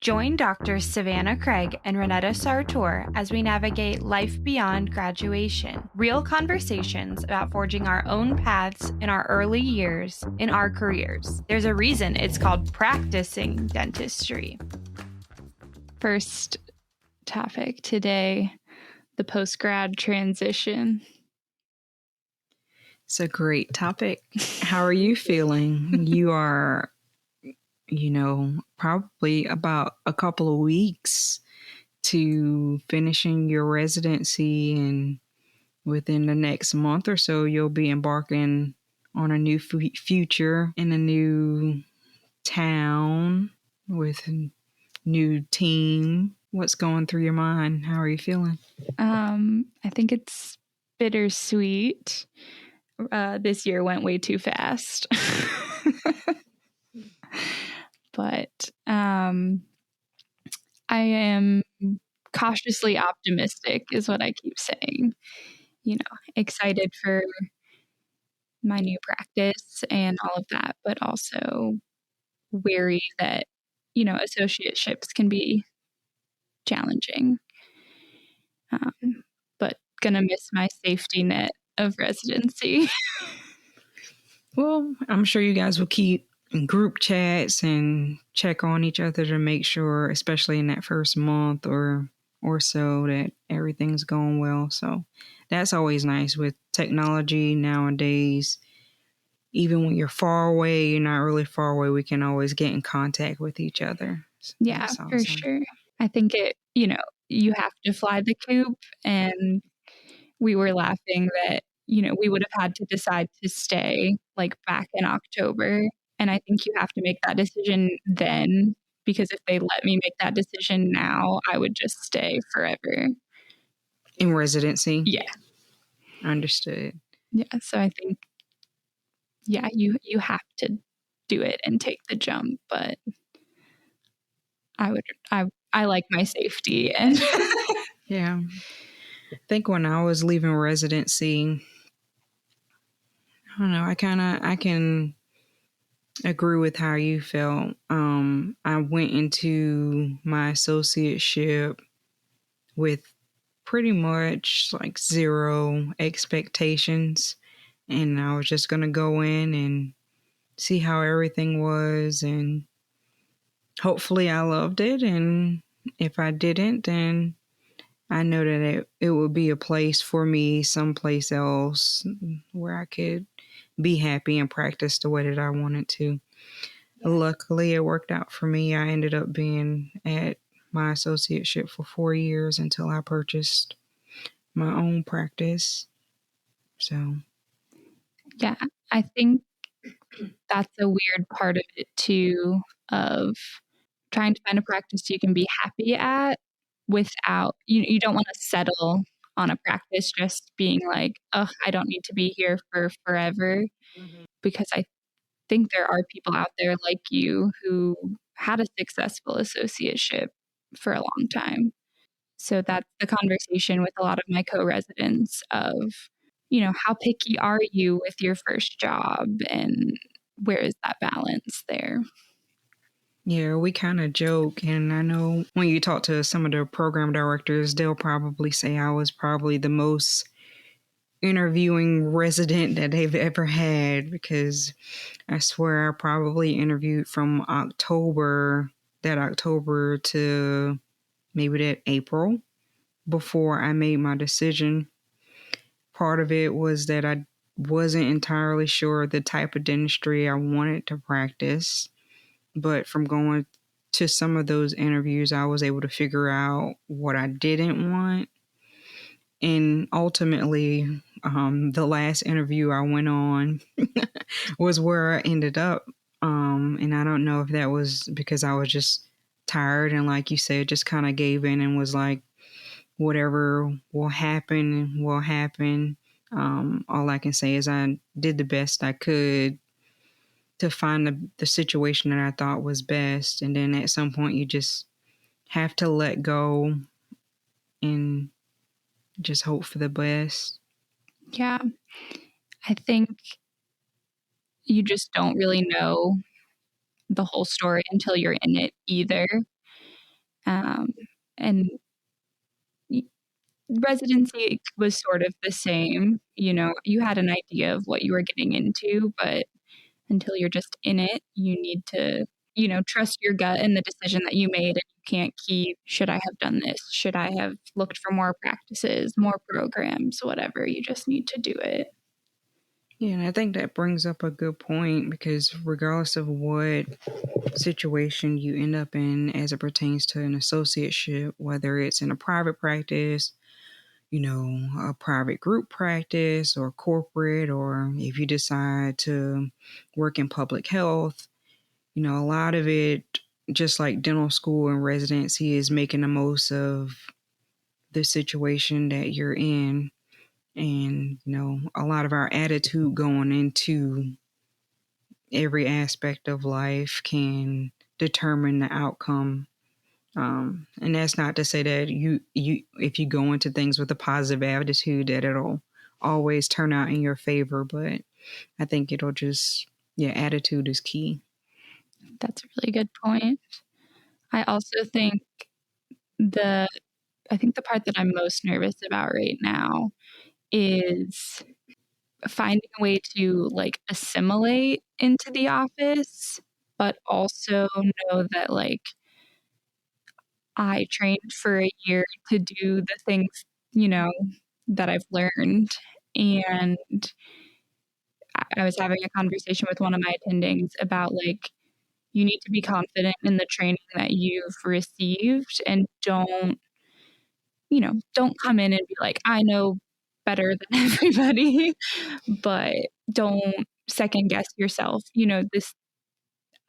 Join Doctors Savanah Craig and Ronnetta Sartor as we navigate life beyond graduation. Real conversations about forging our own paths in our early years in our careers. There's a reason it's called practicing dentistry. First topic today, the post-grad transition. It's a great topic. How are you feeling? You are, probably about a couple of weeks to finishing your residency, and within the next month or so, you'll be embarking on a new future in a new town with a new team. What's going through your mind? How are you feeling? I think it's bittersweet. This year went way too fast. But I am cautiously optimistic is what I keep saying. Excited for my new practice and all of that, but also wary that, associateships can be challenging. But gonna miss my safety net of residency. Well, I'm sure you guys will keep group chats and check on each other to make sure, especially in that first month or so, that everything's going well. So that's always nice with technology nowadays. Even when you're far away, you're not really far away, we can always get in contact with each other. So yeah, awesome. For sure. I think you have to fly the coop, and we were laughing that, we would have had to decide to stay like back in October. And I think you have to make that decision then, because if they let me make that decision now, I would just stay forever. In residency? Yeah. Understood. Yeah. So I think, you have to do it and take the jump, but I like my safety. And yeah. I think when I was leaving residency, I don't know, I can agree with how you felt. I went into my associateship with pretty much like zero expectations, and I was just going to go in and see how everything was, and hopefully I loved it. And if I didn't, then I know that it would be a place for me someplace else where I could be happy and practice the way that I wanted to. Yeah. Luckily, it worked out for me. I ended up being at my associateship for 4 years until I purchased my own practice. So, yeah, I think that's a weird part of it too, of trying to find a practice you can be happy at without, you don't want to settle on a practice just being like, oh, I don't need to be here for forever. Mm-hmm. Because I think there are people out there like you who had a successful associateship for a long time. So that's the conversation with a lot of my co-residents of, how picky are you with your first job, and where is that balance there? Yeah, we kind of joke, and I know when you talk to some of the program directors, they'll probably say I was probably the most interviewing resident that they've ever had, because I swear I probably interviewed from October to maybe that April before I made my decision. Part of it was that I wasn't entirely sure the type of dentistry I wanted to practice. But from going to some of those interviews, I was able to figure out what I didn't want. And ultimately, the last interview I went on was where I ended up. And I don't know if that was because I was just tired and, like you said, just kind of gave in and was like, whatever will happen, will happen. All I can say is I did the best I could to find the situation that I thought was best. And then at some point you just have to let go and just hope for the best. Yeah. I think you just don't really know the whole story until you're in it either. And residency was sort of the same. You had an idea of what you were getting into, but until you're just in it, you need to, trust your gut and the decision that you made. And you can't keep, should I have done this? Should I have looked for more practices, more programs, whatever? You just need to do it. Yeah, and I think that brings up a good point, because regardless of what situation you end up in as it pertains to an associateship, whether it's in a private practice, a private group practice, or corporate, or if you decide to work in public health, a lot of it, just like dental school and residency, is making the most of the situation that you're in. And, a lot of our attitude going into every aspect of life can determine the outcome. And that's not to say that you if you go into things with a positive attitude, that it'll always turn out in your favor. But I think it'll just, attitude is key. That's a really good point. I also think the part that I'm most nervous about right now is finding a way to assimilate into the office, but also know that I trained for a year to do the things, that I've learned. And I was having a conversation with one of my attendings about you need to be confident in the training that you've received, and don't come in and be like, I know better than everybody, but don't second guess yourself.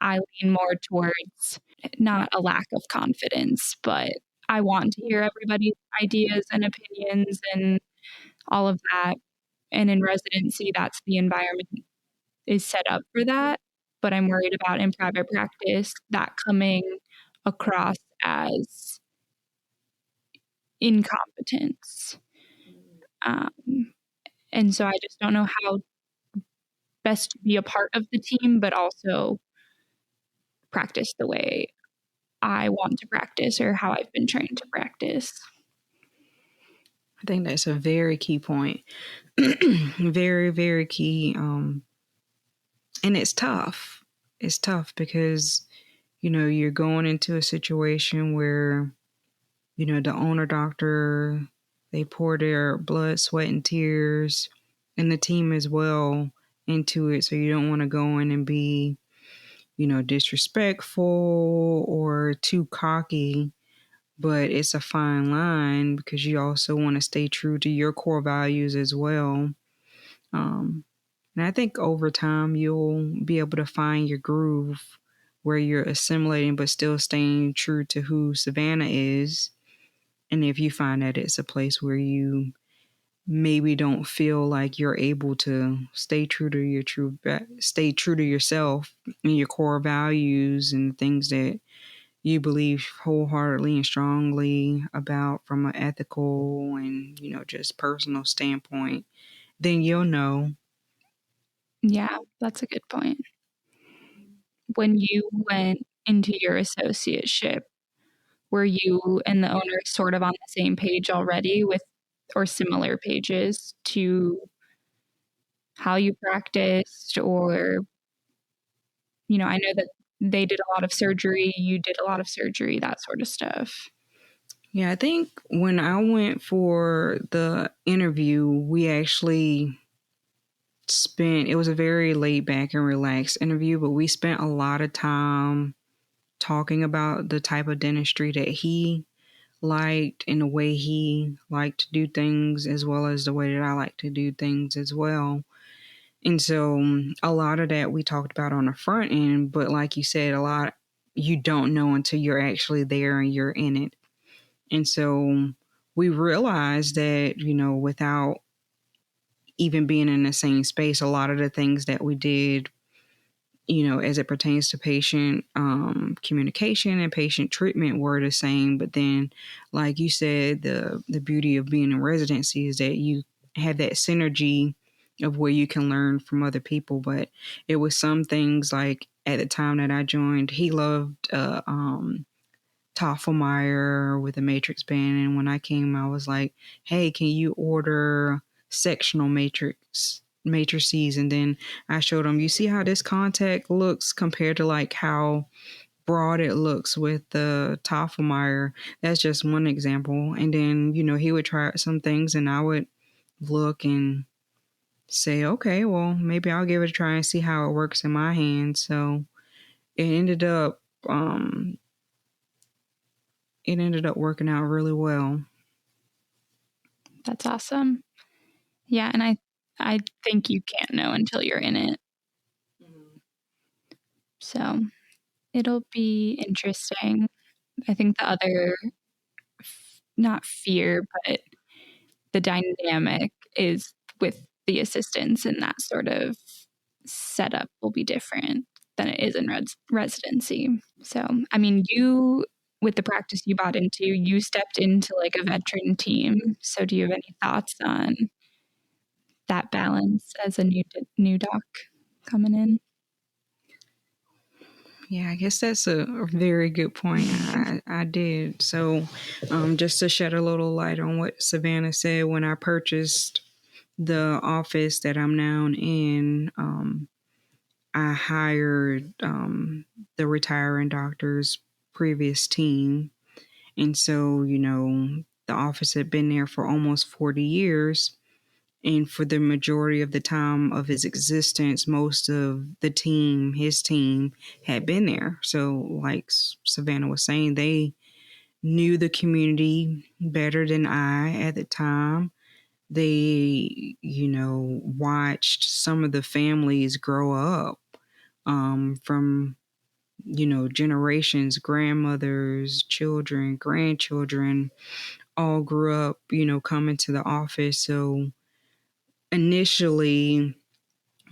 I lean more towards not a lack of confidence, but I want to hear everybody's ideas and opinions and all of that. And in residency, that's the environment is set up for that. But I'm worried about in private practice that coming across as incompetence. And so I just don't know how best to be a part of the team, but also practice the way I want to practice or how I've been trained to practice. I think that's a very key point. Very, very key. And it's tough. It's tough because, you're going into a situation where, the owner doctor, they pour their blood, sweat, and tears, and the team as well, into it. So you don't want to go in and be, disrespectful or too cocky. But it's a fine line, because you also want to stay true to your core values as well. And I think over time you'll be able to find your groove where you're assimilating but still staying true to who Savanah is. And if you find that it's a place where you maybe don't feel like you're able to stay true to yourself and your core values and things that you believe wholeheartedly and strongly about from an ethical and, just personal standpoint, then you'll know. Yeah, that's a good point. When you went into your associateship, were you and the owner sort of on the same page already with, or similar pages to how you practiced? Or, I know that they did a lot of surgery, you did a lot of surgery, that sort of stuff. Yeah, I think when I went for the interview, we actually it was a very laid back and relaxed interview, but we spent a lot of time talking about the type of dentistry that he liked and the way he liked to do things, as well as the way that I like to do things as well. And so a lot of that we talked about on the front end, but like you said, a lot you don't know until you're actually there and you're in it. And so we realized that, without even being in the same space, a lot of the things that we did, as it pertains to patient communication and patient treatment were the same. But then, like you said, the beauty of being in residency is that you have that synergy of where you can learn from other people. But it was some things like at the time that I joined, he loved Toffelmeyer with a matrix band. And when I came, I was like, hey, can you order sectional matrices? And then I showed them, you see how this contact looks compared to like how broad it looks with the Toffelmeyer. That's just one example. And then, he would try some things and I would look and say, okay, well, maybe I'll give it a try and see how it works in my hand. So it ended up working out really well. That's awesome. Yeah, and I think you can't know until you're in it. So it'll be interesting. I think the other, not fear, but the dynamic is with the assistants, and that sort of setup will be different than it is in residency. So, I mean, with the practice you bought into, you stepped into like a veteran team. So do you have any thoughts on that balance as a new doc coming in? Yeah, I guess that's a very good point. I did. So, just to shed a little light on what Savanah said, when I purchased the office that I'm now in, I hired the retiring doctor's previous team. And so, the office had been there for almost 40 years. And for the majority of the time of his existence, most of his team, had been there. So, like Savanah was saying, they knew the community better than I at the time. They, watched some of the families grow up from, generations, grandmothers, children, grandchildren, all grew up, coming to the office. So, initially,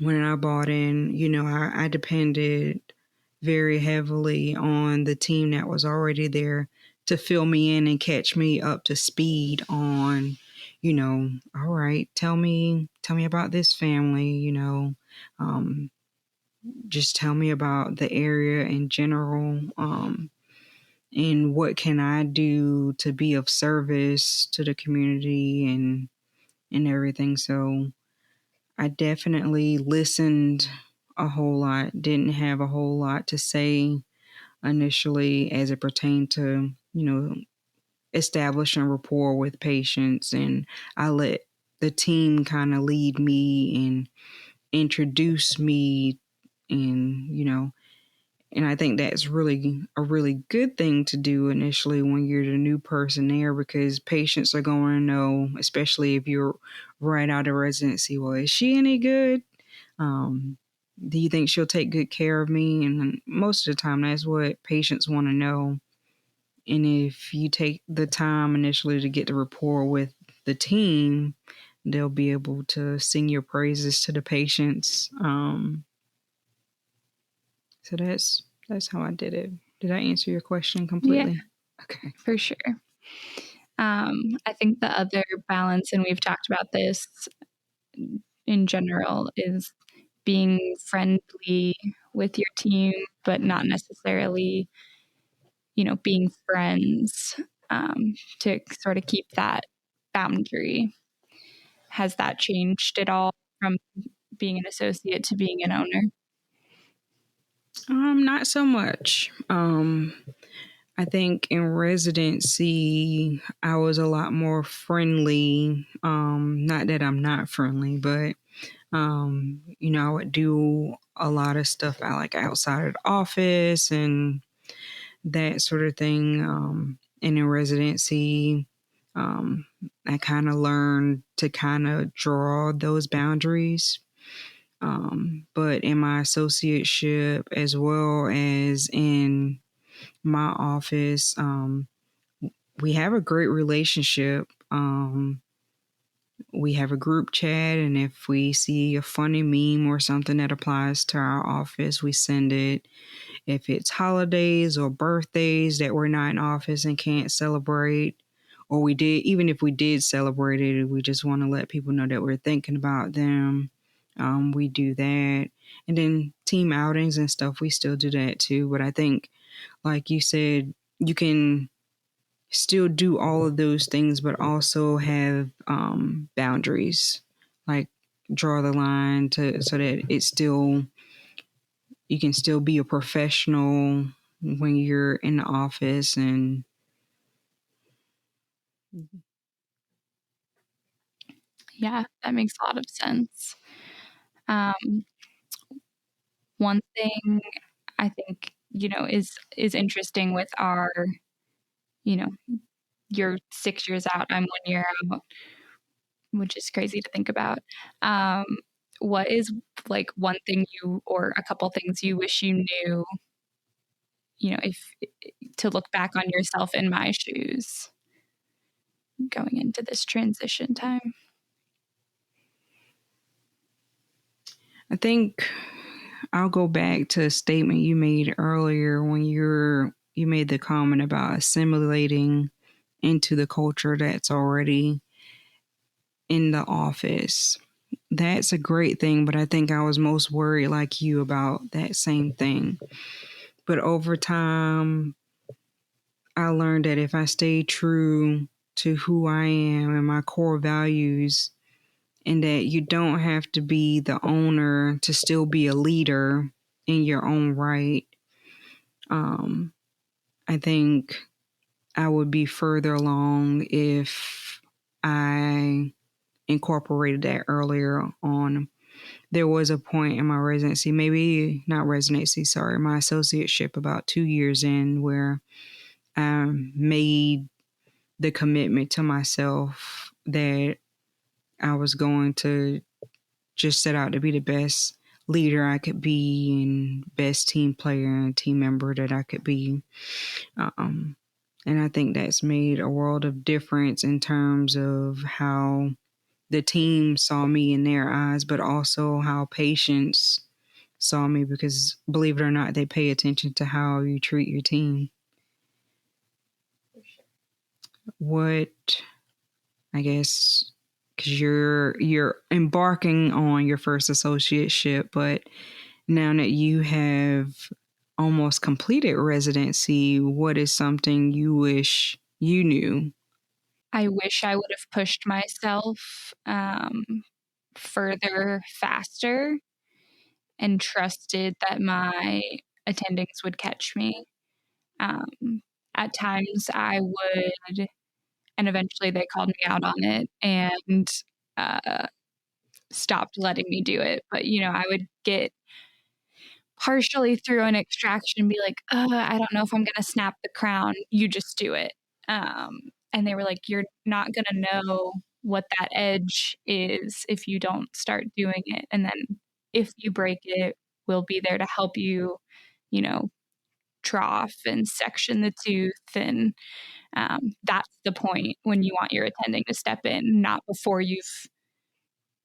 when I bought in, I depended very heavily on the team that was already there to fill me in and catch me up to speed on, all right, tell me about this family, just tell me about the area in general, and what can I do to be of service to the community and everything. So I definitely listened a whole lot, didn't have a whole lot to say initially as it pertained to, establishing rapport with patients. And I let the team kind of lead me and introduce me and, and I think that's really a really good thing to do initially when you're the new person there, because patients are going to know, especially if you're right out of residency, well, is she any good? Do you think she'll take good care of me? And most of the time, that's what patients want to know. And if you take the time initially to get the rapport with the team, they'll be able to sing your praises to the patients. So that's how I did it. Did I answer your question completely? Yeah, okay, for sure. I think the other balance, and we've talked about this in general, is being friendly with your team, but not necessarily, being friends, to sort of keep that boundary. Has that changed at all from being an associate to being an owner? not so much. I think in residency, I was a lot more friendly. Not that I'm not friendly, but I would do a lot of stuff outside of the office and that sort of thing. And in residency, I kind of learned to kind of draw those boundaries. But in my associateship, as well as in my office, we have a great relationship. We have a group chat, and if we see a funny meme or something that applies to our office, we send it. If it's holidays or birthdays that we're not in office and can't celebrate, or even if we did celebrate it, we just want to let people know that we're thinking about them. We do that. And then team outings and stuff, we still do that too. But I think, like you said, you can still do all of those things, but also have boundaries, like draw the line so that it's still, you can still be a professional when you're in the office. And Yeah, that makes a lot of sense. One thing I think, is interesting with our, you're 6 years out, I'm 1 year out, which is crazy to think about. What is like one thing or a couple things you wish you knew, if to look back on yourself in my shoes going into this transition time? I think I'll go back to a statement you made earlier when you made the comment about assimilating into the culture that's already in the office. That's a great thing, but I think I was most worried, like you, about that same thing. But over time, I learned that if I stay true to who I am and my core values, and that you don't have to be the owner to still be a leader in your own right, I think I would be further along if I incorporated that earlier on. There was a point in my residency, maybe not residency, sorry, my associateship about 2 years in, where I made the commitment to myself that I was going to just set out to be the best leader I could be and best team player and team member that I could be. And I think that's made a world of difference in terms of how the team saw me in their eyes, but also how patients saw me, because believe it or not, they pay attention to how you treat your team. What, I guess, because you're embarking on your first associateship, but now that you have almost completed residency, what is something you wish you knew? I wish I would have pushed myself further, faster, and trusted that my attendings would catch me. At times I would, and eventually they called me out on it and stopped letting me do it. But, I would get partially through an extraction and be like, I don't know if I'm going to snap the crown. You just do it. And they were like, you're not going to know what that edge is if you don't start doing it. And then if you break it, we'll be there to help you, trough and section the tooth. And that's the point when you want your attending to step in, not before you've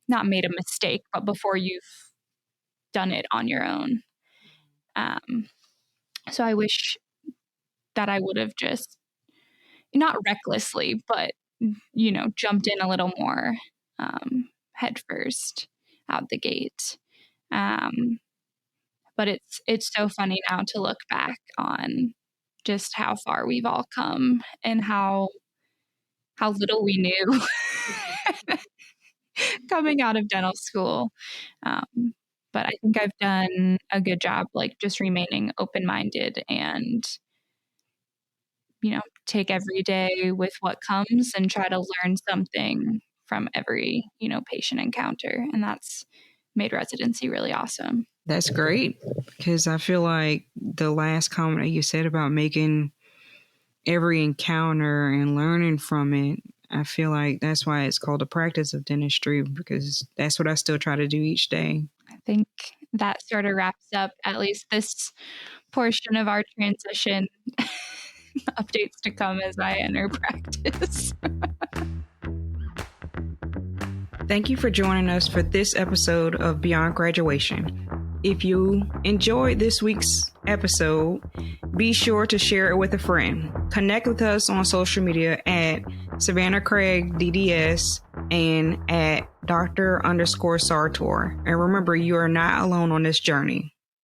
not made a mistake, but before you've done it on your own. So I wish that I would have just, not recklessly, but, jumped in a little more head first out the gate. But it's so funny now to look back on just how far we've all come and how little we knew coming out of dental school. But I think I've done a good job, like just remaining open-minded and, take every day with what comes and try to learn something from every, patient encounter. And that's made residency really awesome. That's great, because I feel like the last comment that you said about making every encounter and learning from it, I feel like that's why it's called the practice of dentistry, because that's what I still try to do each day. I think that sort of wraps up at least this portion of our transition. Updates to come as I enter practice. Thank you for joining us for this episode of Beyond Graduation. If you enjoyed this week's episode, be sure to share it with a friend. Connect with us on social media at Savanah Craig DDS and at Dr. _Sartor. And remember, you are not alone on this journey.